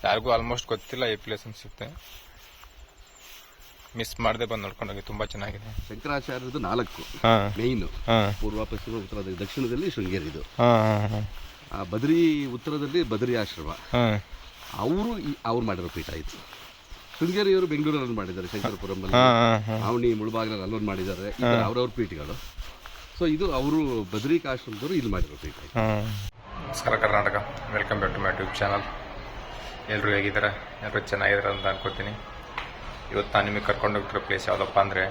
ಯಾರಿಗೂ ಆಲ್ಮೋಸ್ಟ್ ಗೊತ್ತಿಲ್ಲ ಈ ಪ್ಲೇಸ್ ಅನ್ಸುತ್ತೆ. ಮಿಸ್ ಮಾಡದೆ ಬಂದು ನೋಡ್ಕೊಂಡೋಗಿ, ತುಂಬಾ ಚೆನ್ನಾಗಿದೆ. ಶಂಕರಾಚಾರ್ಯರದು 4 ಮೇಯ್ನು. ಪೂರ್ವ, ಪಶ್ಚಿಮ, ಉತ್ತರ, ದಕ್ಷಿಣದಲ್ಲಿ ಶೃಂಗೇರಿ ಇದು. ಬದ್ರಿ ಉತ್ತರದಲ್ಲಿ ಬದ್ರಿ ಆಶ್ರಮ. ಅವ್ರು ಮಾಡಿರೋ ಪೀಠ ಆಯಿತು. ಶೃಂಗೇರಿಯವರು ಬೆಂಗಳೂರಲ್ಲಿ ಮಾಡಿದ್ದಾರೆ, ಶಂಕರಪುರಮಲ್ಲಿ, ಅವನಿ ಮುಳಬಾಗಿಲಲ್ಲಿ ಅಲ್ಲೊಂದು ಮಾಡಿದ್ದಾರೆ. ಅವ್ರವ್ರ ಪೀಠಗಳು. ಸೊ ಇದು ಅವರು ಬದ್ರಿಕಾಶ್ರಮದವರು ಇಲ್ಲಿ ಮಾಡಿರೋ ಪೀಠ. ನಮಸ್ಕಾರ Karnataka, welcome back to my YouTube channel. ಎಲ್ಲರೂ ಹೇಗಿದ್ದಾರೆ? ಎಲ್ಲರೂ ಚೆನ್ನಾಗಿದ್ದಾರೆ ಅಂತ ಅನ್ಕೋತೀನಿ. ಇವತ್ತು ನಾನು ನಿಮಗೆ ಕರ್ಕೊಂಡು ಹೋಗ್ತಿರೋ ಪ್ಲೇಸ್ ಯಾವುದಪ್ಪ ಅಂದರೆ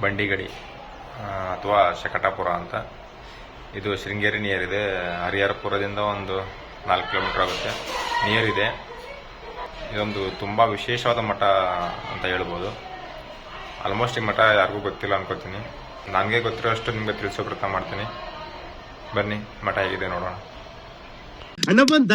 ಬಂಡಿಗಡಿ ಅಥವಾ ಶಕಟಾಪುರ ಅಂತ. ಇದು ಶೃಂಗೇರಿ ನಿಯರ್ ಇದೆ. ಹರಿಹರಪುರದಿಂದ ಒಂದು 4 ಕಿಲೋಮೀಟರ್ ಆಗುತ್ತೆ, ನಿಯರ್ ಇದೆ. ಇದೊಂದು ತುಂಬ ವಿಶೇಷವಾದ ಮಠ ಅಂತ ಹೇಳ್ಬೋದು. ಆಲ್ಮೋಸ್ಟ್ ಈ ಮಠ ಯಾರಿಗೂ ಗೊತ್ತಿಲ್ಲ ಅನ್ಕೋತೀನಿ. ನನಗೆ ಗೊತ್ತಿರೋ ಅಷ್ಟು ನಿಮಗೆ ತಿಳಿಸೋ ಪ್ರಯತ್ನ ಮಾಡ್ತೀನಿ. ಬನ್ನಿ, ಮಠ ಹೇಗಿದೆ ನೋಡೋಣ. ಹಣ ಬಂದ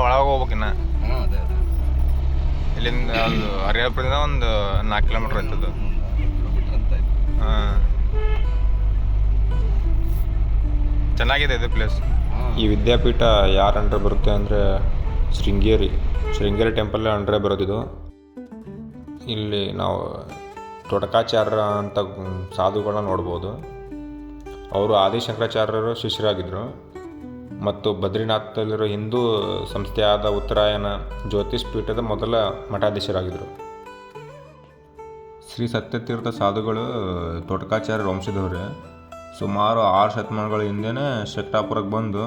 ಒಳಗೆ ಹೋಗ್ಬೇಕಿನ್ನ. ಇಲ್ಲಿಂದ ಒಂದು ಹರಿಹರಪುರದಿಂದ ಒಂದು 4 ಕಿಲೋಮೀಟರ್ ಆಯ್ತದ. ಚೆನ್ನಾಗಿದೆ ಇದು ಪ್ಲೇಸ್. ಈ ವಿದ್ಯಾಪೀಠ ಯಾರ ಅಂಡರ್ ಬರುತ್ತೆ ಅಂದರೆ ಶೃಂಗೇರಿ ಟೆಂಪಲ್ ಅಂಡರೇ ಬರೋದಿದು. ಇಲ್ಲಿ ನಾವು ತೊಡಕಾಚಾರ್ಯ ಅಂತ ಸಾಧುಗಳನ್ನ ನೋಡ್ಬೋದು. ಅವರು ಆದಿಶಂಕರಾಚಾರ್ಯರು ಶಿಷ್ಯರಾಗಿದ್ದರು ಮತ್ತು ಬದ್ರಿನಾಥದಲ್ಲಿರೋ ಹಿಂದೂ ಸಂಸ್ಥೆಯಾದ ಉತ್ತರಾಯಣ ಜ್ಯೋತಿಷ್ ಪೀಠದ ಮೊದಲ ಮಠಾಧೀಶರಾಗಿದ್ದರು. ಶ್ರೀ ಸತ್ಯತೀರ್ಥ ಸಾಧುಗಳು ತೊಡಕಾಚಾರ್ಯ ವಂಶದವರೇ. ಸುಮಾರು 6 ಶತಮಾನಗಳ ಹಿಂದೆಯೇ ಶಕಟಾಪುರಕ್ಕೆ ಬಂದು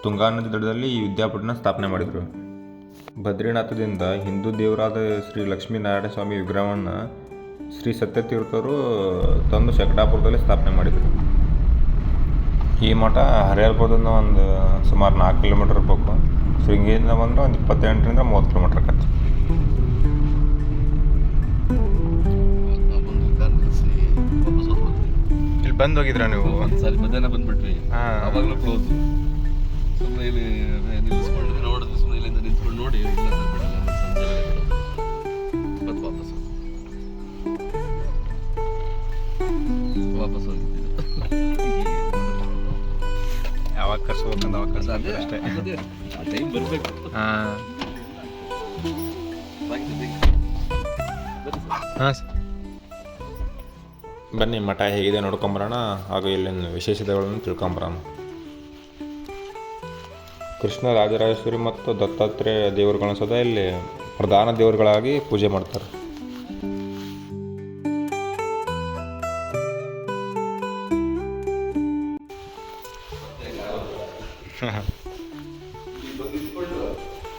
ತುಂಗಾ ನದಿ ದಡದಲ್ಲಿ ಈ ವಿದ್ಯಾಪೀಠನ ಸ್ಥಾಪನೆ ಮಾಡಿದರು. ಬದ್ರಿನಾಥದಿಂದ ಹಿಂದೂ ದೇವರಾದ ಶ್ರೀ ಲಕ್ಷ್ಮೀನಾರಾಯಣ ಸ್ವಾಮಿ ವಿಗ್ರಹವನ್ನು ಶ್ರೀ ಸತ್ಯತೀರ್ಥರು ತಂದು ಶಕಟಾಪುರದಲ್ಲಿ ಸ್ಥಾಪನೆ ಮಾಡಿದರು. ಈ ಮಠ ಹರಿಹರಪುರದಿಂದ ಒಂದು ಸುಮಾರು 4 ಕಿಲೋಮೀಟರ್ ಇರಬೇಕು. ಶೃಂಗೇರಿಯಿಂದ ಬಂದರೆ ಒಂದು 28ರಿಂದ 30 ಕಿಲೋಮೀಟರ್ ಆಕತ್ತೆ. ಇಲ್ಲಿ ಬಂದು ಹೋಗಿದ್ರ ನೀವು? ಸರಿ, ಮಧ್ಯಾಹ್ನ ಬಂದ್ಬಿಟ್ವಿ. ಅವಾಗಲೂ ಕ್ಲೋಸ್. ಸುಮ್ಮನೆ ಇಲ್ಲಿ ನಿಲ್ಲಿಸ್ಕೊಂಡು ನೋಡಿದ್ವಿ. ಸುಮ್ಮನೆ ಇಲ್ಲಿಂದ ನಿಂತ್ಕೊಂಡು ನೋಡಿ, ಇಲ್ಲ ಸರ್ ಬಿಡಲ್ಲ, ಸಂಜೆ ಮತ್ತೆ ವಾಪಸ್ ಹೋಗಿದ್ದೀವಿ. ಯಾವಾಗ ಕರ್ಸ್ಬೇಕಂತ ಅವಾಗ ಕರ್ಸ್ಬೇಕು ಅಷ್ಟೇ. ಆ ಟೈಮ್ ಬರಬೇಕು. ಬನ್ನಿ, ಮಠ ಹೇಗಿದೆ ನೋಡ್ಕೊಂಬರೋಣ, ಹಾಗೂ ಇಲ್ಲಿನ ವಿಶೇಷತೆಗಳನ್ನು ತಿಳ್ಕೊಂಬರೋಣ. ಕೃಷ್ಣ ರಾಜರಾಜೇಶ್ವರಿ ಮತ್ತು ದತ್ತಾತ್ರೇಯ ದೇವರುಗಳನ್ನ ಸದಾ ಇಲ್ಲಿ ಪ್ರಧಾನ ದೇವರುಗಳಾಗಿ ಪೂಜೆ ಮಾಡ್ತಾರೆ.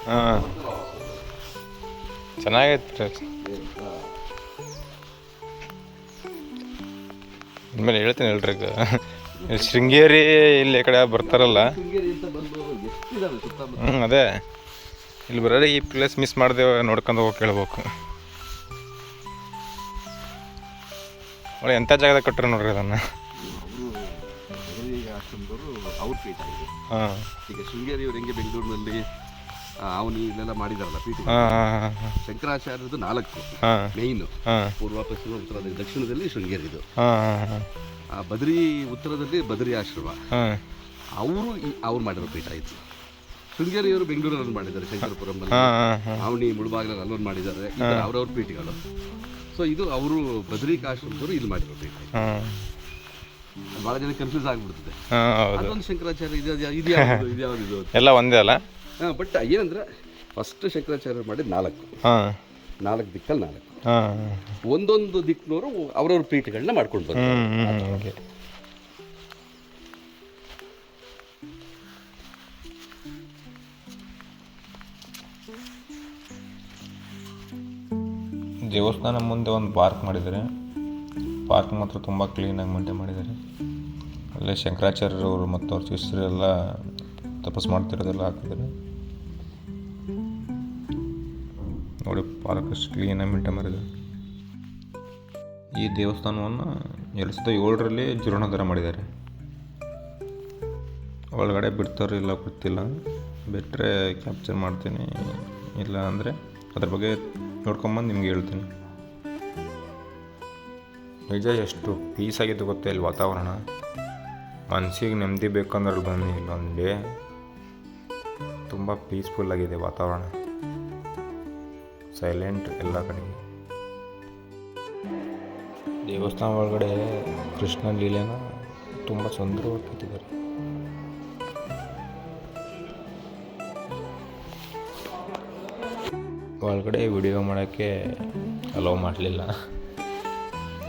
ಹಾಂ, ಚೆನ್ನಾಗೈತೆ. ಇನ್ಮೇಲೆ ಹೇಳ್ತೀನಿ ಹೇಳ್ರಿ. ಈಗ ಶೃಂಗೇರಿ ಇಲ್ಲಿ ಕಡೆ ಬರ್ತಾರಲ್ಲ, ಅದೇ ಇಲ್ಲಿ ಬರೋದೇ ಈ ಪ್ಲೇಸ್ ಮಿಸ್ ಮಾಡ್ದೇವೆ, ನೋಡ್ಕೊಂಡು ಹೋಗಿ ಕೇಳ್ಬೇಕು. ಒಳ್ಳೆ ಎಂಥ ಜಾಗದಾಗ ಕಟ್ಟರು ನೋಡ್ರಿ ಅದನ್ನು. ಹಾಂ, ಈಗ ಶೃಂಗೇರಿಯವ್ರು ಹೆಂಗೆ ಬೆಂಗಳೂರಿನಲ್ಲಿ ಅವನಿ ಇಲ್ಲೆಲ್ಲ ಮಾಡಿದಾರಲ್ಲ ಪೀಠ. ಶಂಕರಾಚಾರ್ಯರದು 4 ಮೇಯ್ನು. ಪೂರ್ವ, ಪಶ್ಚಿಮ, ಉತ್ತರ, ದಕ್ಷಿಣದಲ್ಲಿ ಶೃಂಗೇರಿ ಇದು. ಬದ್ರಿ ಉತ್ತರದಲ್ಲಿ ಬದ್ರಿ ಆಶ್ರಮ. ಅವ್ರು ಮಾಡಿರೋ ಪೀಠ ಆಯಿತು. ಶೃಂಗೇರಿಯವರು ಬೆಂಗಳೂರಲ್ಲಿ ಮಾಡಿದ್ದಾರೆ, ಶಂಕರಪುರಮಲ್ಲಿ, ಅವನಿ ಮುಳಬಾಗಿಲಲ್ಲಿ ಅಲ್ಲೊಂದು ಮಾಡಿದ್ದಾರೆ. ಅವ್ರವ್ರ ಪೀಠಗಳು. ಸೊ ಇದು ಅವರು ಬದ್ರಿಕಾಶ್ರಮದವರು ಇಲ್ಲಿ ಮಾಡಿರೋ ಪೀಠ. ಭಾಳ ಜನ ಕನ್ಫ್ಯೂಸ್ ಆಗಿಬಿಡ್ತದೆ. ಅದೊಂದು ಶಂಕರಾಚಾರ್ಯ ಇದ್ಯಾವುದು ಎಲ್ಲ ಒಂದೇ ಅಲ್ಲ. ಬಟ್ ಏನಂದ್ರೆ ಫಸ್ಟ್ ಶಂಕರಾಚಾರ್ಯ ಮಾಡಿದ 4 ದಿಕ್ಕಲ್ಲಿ 4 ಒಂದೊಂದು ದಿಕ್ಕಿನವರು ಅವ್ರವ್ರ ಪೀಠಗಳನ್ನ ಮಾಡ್ಕೊಂಡು ಬಂದರು. ದೇವಸ್ಥಾನ ಮುಂದೆ ಒಂದು ಪಾರ್ಕ್ ಮಾಡಿದ್ದಾರೆ. ಪಾರ್ಕ್ ಮಾತ್ರ ತುಂಬ ಕ್ಲೀನಾಗಿ ಮೇಂಟೈನ್ ಮಾಡಿದ್ದಾರೆ. ಅಲ್ಲೇ ಶಂಕರಾಚಾರ್ಯರವರು ಮತ್ತು ಅವ್ರ ಶಿಷ್ಯರೆಲ್ಲ ತಪಸ್ಸು ಮಾಡ್ತಿರೋದೆಲ್ಲ ಹಾಕಿದ್ದಾರೆ ನೋಡಿ. ಪಾರ್ಕ್ ಅಷ್ಟು ಕ್ಲೀನಾಗಿ ಮೇಂಟೈನ್ ಮಾಡಿದ್ದಾರೆ. ಈ ದೇವಸ್ಥಾನವನ್ನು 2007ರಲ್ಲಿ ಜೀರ್ಣೋದ್ಧಾರ ಮಾಡಿದ್ದಾರೆ. ಒಳಗಡೆ ಬಿಡ್ತಾರೋ ಇಲ್ಲ ಗೊತ್ತಿಲ್ಲ, ಬಿಟ್ಟರೆ ಕ್ಯಾಪ್ಚರ್ ಮಾಡ್ತೀನಿ, ಇಲ್ಲ ಅಂದರೆ ಅದ್ರ ಬಗ್ಗೆ ನೋಡ್ಕೊಂಬಂದು ನಿಮ್ಗೆ ಹೇಳ್ತೀನಿ. ನಿಜ ಎಷ್ಟು ಪೀಸ್ ಆಗಿದ್ದು ಗೊತ್ತೇ ಇಲ್ಲಿ ವಾತಾವರಣ. ಮನಸ್ಸಿಗೆ ನೆಮ್ಮದಿ ಬೇಕಂದ್ರೆ ಬನ್ನಿ, ಇಲ್ಲೊಂದು ಡೇ ತುಂಬ ಪೀಸ್ಫುಲ್ ಆಗಿದೆ ವಾತಾವರಣ, ಸೈಲೆಂಟ್ ಎಲ್ಲ ಕಡೆಗೆ. ದೇವಸ್ಥಾನ ಒಳಗಡೆ ಕೃಷ್ಣ ಲೀಲೆನ ತುಂಬ ಸುಂದರವಾಗಿ ಕಟ್ಟಿದ್ದಾರೆ. ಒಳಗಡೆ ವಿಡಿಯೋ ಮಾಡೋಕ್ಕೆ ಅಲೋ ಮಾಡಲಿಲ್ಲ.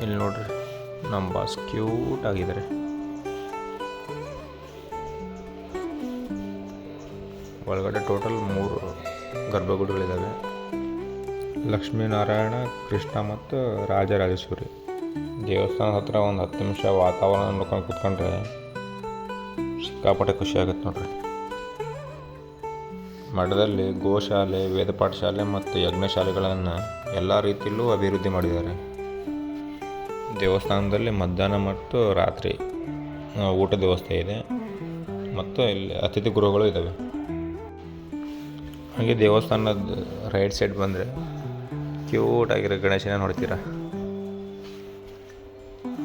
ಇಲ್ಲಿ ನೋಡ್ರಿ ನಮ್ಮ ಬಾಸ್ ಕ್ಯೂಟ್ ಆಗಿದ್ದಾರೆ. ಒಳಗಡೆ ಟೋಟಲ್ 3 ಗರ್ಭಗುಡಿಗಳಿದ್ದಾವೆ. ಲಕ್ಷ್ಮೀನಾರಾಯಣ, ಕೃಷ್ಣ ಮತ್ತು ರಾಜರಾಜೇಶ್ವರಿ. ದೇವಸ್ಥಾನದ ಹತ್ರ ಒಂದು 10 ನಿಮಿಷ ವಾತಾವರಣ ನೋಡ್ಕೊಂಡು ಕೂತ್ಕೊಂಡ್ರೆ ಸಿಕ್ಕಾಪಟ್ಟೆ ಖುಷಿ ಆಗುತ್ತೆ ನೋಡ್ರಿ. ಮಠದಲ್ಲಿ ಗೋಶಾಲೆ, ವೇದ ಪಾಠಶಾಲೆ ಮತ್ತು ಯಜ್ಞಶಾಲೆಗಳನ್ನು ಎಲ್ಲ ರೀತಿಯಲ್ಲೂ ಅಭಿವೃದ್ಧಿ ಮಾಡಿದ್ದಾರೆ. ದೇವಸ್ಥಾನದಲ್ಲಿ ಮಧ್ಯಾಹ್ನ ಮತ್ತು ರಾತ್ರಿ ಊಟದ ವ್ಯವಸ್ಥೆ ಇದೆ ಮತ್ತು ಇಲ್ಲಿ ಅತಿಥಿ ಗೃಹಗಳು ಇದ್ದಾವೆ. ಹಾಗೆ ದೇವಸ್ಥಾನದ ರೈಟ್ ಸೈಡ್ ಬಂದರೆ ಕ್ಯೂಟ್ ಆಗಿರೋ ಗಣೇಶನ ನೋಡ್ತೀರ.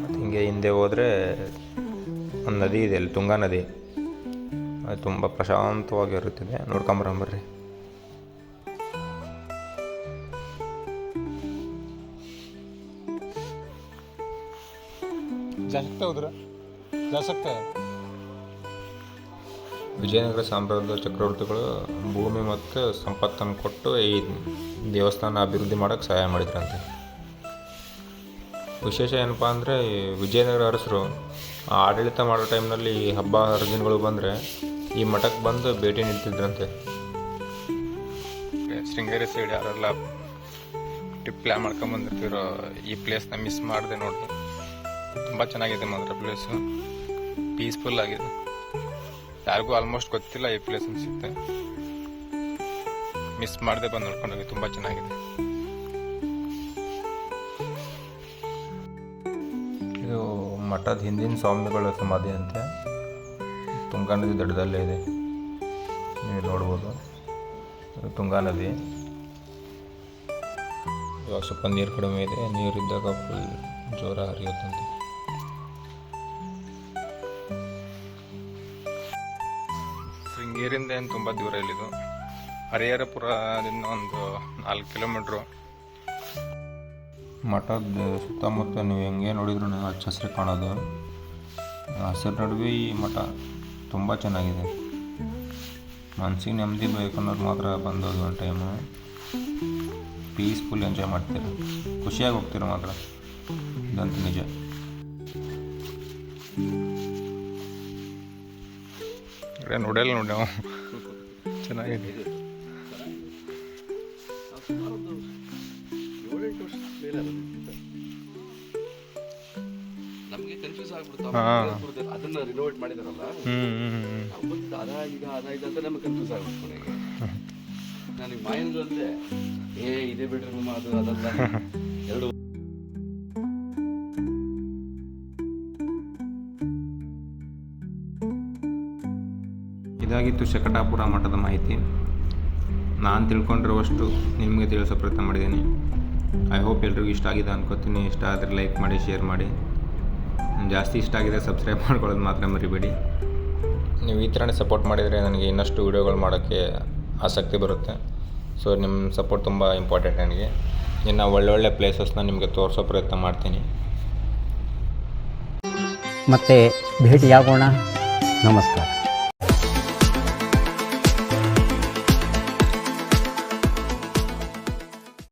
ಮತ್ತು ಹಿಂಗೆ ಹಿಂದೆ ಹೋದರೆ ಒಂದು ನದಿ ಇದೆ, ಅಲ್ಲಿ ತುಂಗಾ ನದಿ, ಅದು ತುಂಬ ಪ್ರಶಾಂತವಾಗಿರುತ್ತದೆ. ನೋಡ್ಕೊಂಬರಂಬರ್ರಿ. ವಿಜಯನಗರ ಸಾಮ್ರಾಜ್ಯದ ಚಕ್ರವರ್ತಿಗಳು ಭೂಮಿ ಮತ್ತು ಸಂಪತ್ತನ್ನು ಕೊಟ್ಟು ಈ ದೇವಸ್ಥಾನ ಅಭಿವೃದ್ಧಿ ಮಾಡೋಕ್ಕೆ ಸಹಾಯ ಮಾಡಿದ್ರಂತೆ. ವಿಶೇಷ ಏನಪ್ಪ ಅಂದರೆ ವಿಜಯನಗರ ಅರಸರು ಆಡಳಿತ ಮಾಡೋ ಟೈಮ್ನಲ್ಲಿ ಹಬ್ಬ ಹರಿದಿನಗಳು ಬಂದರೆ ಈ ಮಠಕ್ಕೆ ಬಂದು ಭೇಟಿ ನೀಡ್ತಿದ್ರಂತೆ. ಶೃಂಗೇರಿ ಸೈಡ್ ಯಾರೆಲ್ಲ ಟ್ರಿಪ್ ಪ್ಲ್ಯಾನ್ ಮಾಡ್ಕೊಂಬಂದಿರ್ತಿರೋ ಈ ಪ್ಲೇಸ್ನ ಮಿಸ್ ಮಾಡಿದೆ ನೋಡಿ. ತುಂಬ ಚೆನ್ನಾಗಿದೆ ಮಾತ್ರ ಪ್ಲೇಸು, ಪೀಸ್ಫುಲ್ ಆಗಿದೆ. ಯಾರಿಗೂ ಆಲ್ಮೋಸ್ಟ್ ಗೊತ್ತಿಲ್ಲ ಈ ಪ್ಲೇಸ್ ಅನಿಸುತ್ತೆ. ಮಿಸ್ ಮಾಡದೆ ಬಂದು ನೋಡ್ಕೊಂಡೋಗಿ, ತುಂಬ ಚೆನ್ನಾಗಿದೆ. ಇದು ಮಠದ ಹಿಂದಿನ ಸ್ವಾಮಿಗಳ ಸಮಾಧಿ ಅಂತೆ. ತುಂಗಾ ನದಿ ದಡದಲ್ಲೇ ಇದೆ, ನೀವು ನೋಡ್ಬೋದು. ತುಂಗಾ ನದಿ ಇವಾಗ ಸ್ವಲ್ಪ ನೀರು ಕಡಿಮೆ ಇದೆ, ನೀರಿದ್ದಾಗ ಫುಲ್ ಜೋರ ಹರಿಯುತ್ತಂತೆ. ಶೃಂಗೇರಿಯಿಂದ ಏನು ತುಂಬ ದೂರ ಇಲ್ಲಿದು. ಹರಿಹರಪುರದಿಂದ ಒಂದು 4 ಕಿಲೋಮೀಟ್ರು. ಮಠದ ಸುತ್ತಮುತ್ತ ನೀವು ಹೆಂಗೆ ನೋಡಿದ್ರು ಹಚ್ಚ ಹಸಿರು ಕಾಣೋದು. ಹಸಿರು ನಡುವೆ ಈ ಮಠ ತುಂಬ ಚೆನ್ನಾಗಿದೆ. ಮನಸ್ಸಿಗೆ ನೆಮ್ಮದಿ ಬೇಕನ್ನೋದು ಮಾತ್ರ ಬಂದೋದು ಒಂದು ಟೈಮು. ಪೀಸ್ಫುಲ್ ಎಂಜಾಯ್ ಮಾಡ್ತೀರ, ಖುಷಿಯಾಗಿ ಹೋಗ್ತೀರ ಮಾತ್ರ, ಇದಂತೂ ನಿಜ. ನೋಡಲ್ಲ ನೋಡಿ ನಾವು, ಚೆನ್ನಾಗಿದೆ. ನಮಗೆ ಕನ್ಫ್ಯೂಸ್ ಆಗ್ಬಿಡ್ತು. ಅದನ್ನ ರಿನೋವೇಟ್ ಮಾಡಿದಾರಲ್ಲ, ಅದಾಯ್ತು ಅಂತ ನಮಗೆ ಕನ್ಫ್ಯೂಸ್ ಆಗ್ಬಿಡ್ತು. ನನಗೆ ಮಾಯನಲ್ಲೇ ಇದೇ ಬಿಡ್ರಿ ಅದು ಅದಲ್ಲ ಎರಡು. ಇದಾಗಿತ್ತು ಶಕಟಾಪುರ ಮಠದ ಮಾಹಿತಿ. ನಾನು ತಿಳ್ಕೊಂಡಿರುವಷ್ಟು ನಿಮಗೆ ತಿಳಿಸೋ ಪ್ರಯತ್ನ ಮಾಡಿದ್ದೀನಿ. ಐ ಹೋಪ್ ಎಲ್ರಿಗೂ ಇಷ್ಟ ಆಗಿದೆ ಅನ್ಕೋತೀನಿ. ಇಷ್ಟ ಆದರೆ ಲೈಕ್ ಮಾಡಿ, ಶೇರ್ ಮಾಡಿ. ಜಾಸ್ತಿ ಇಷ್ಟ ಆಗಿದೆ ಸಬ್ಸ್ಕ್ರೈಬ್ ಮಾಡ್ಕೊಳ್ಳೋದು ಮಾತ್ರ ಮರಿಬೇಡಿ. ನೀವು ಈ ಥರನೇ ಸಪೋರ್ಟ್ ಮಾಡಿದರೆ ನನಗೆ ಇನ್ನಷ್ಟು ವೀಡಿಯೋಗಳು ಮಾಡೋಕ್ಕೆ ಆಸಕ್ತಿ ಬರುತ್ತೆ. ಸೊ ನಿಮ್ಮ ಸಪೋರ್ಟ್ ತುಂಬ ಇಂಪಾರ್ಟೆಂಟ್ ನನಗೆ. ಇನ್ನು ಒಳ್ಳೊಳ್ಳೆ ಪ್ಲೇಸಸ್ನ ನಿಮಗೆ ತೋರಿಸೋ ಪ್ರಯತ್ನ ಮಾಡ್ತೀನಿ. ಮತ್ತೆ ಭೇಟಿಯಾಗೋಣ. ನಮಸ್ಕಾರ.